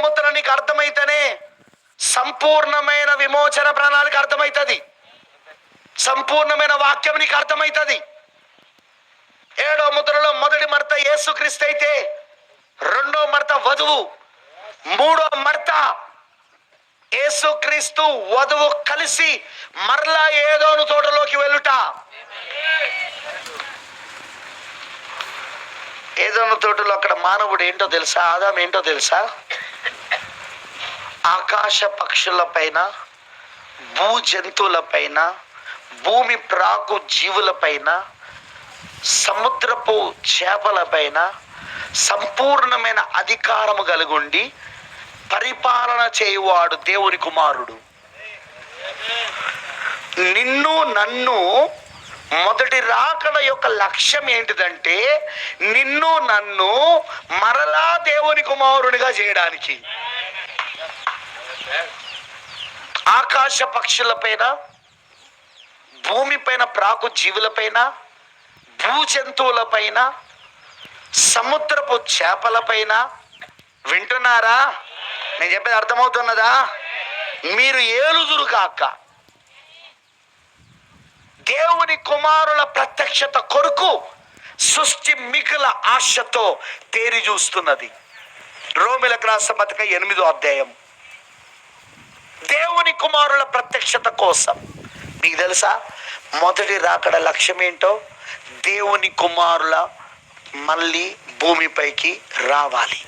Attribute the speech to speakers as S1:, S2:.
S1: ముద్ర నీకు అర్థమైతేనే సంపూర్ణమైన విమోచన ప్రణాళిక అర్థమవుతుంది, సంపూర్ణమైన వాక్యం నీకు అర్థమవుతుంది. 7వ ముద్రలో మొదటి మడత యేసుక్రీస్తు అయితే, 2వ మడత వధువు, 3వ మడత యేసుక్రీస్తు వధువు కలిసి మరలా ఏదోను తోటలోకి వెళ్ళుట. ఏదోను తోటలో అక్కడ మానవుడు ఏంటో తెలుసా? ఆదాం ఏంటో తెలుసా? ఆకాశ పక్షుల పైన, భూ జంతువుల పైన, భూమి ప్రాకు జీవుల పైన, సముద్రపు చేపల పైన సంపూర్ణమైన అధికారము కలిగుండి పరిపాలన చేయువాడు దేవుని కుమారుడు. నిన్ను నన్ను మొదటి రాకడ యొక్క లక్ష్యం ఏంటిదంటే నిన్ను నన్ను మరలా దేవుని కుమారుడిగా చేయడానికి. ఆకాశ పక్షులపైన, భూమిపైన ప్రాకు జీవులపైన, భూ జంతువులపైన, సముద్రపు చేపలపైన, వింటున్నారా? నేను చెప్పేది అర్థమవుతున్నదా? మీరు ఏలుదురు కాక దేవుని కుమారుల ప్రత్యక్షత కొరకు సృష్టి మిగుల ఆశతో తేరి చూస్తున్నది. రోమిలకు రాసిన పత్రిక 8వ అధ్యాయం. దేవుని కుమారుల ప్రత్యక్షత కోసం. మీకు తెలుసా మొదటి రాకడ లక్ష్యం ఏంటో? దేవుని కుమారుల మళ్ళీ భూమిపైకి రావాలి.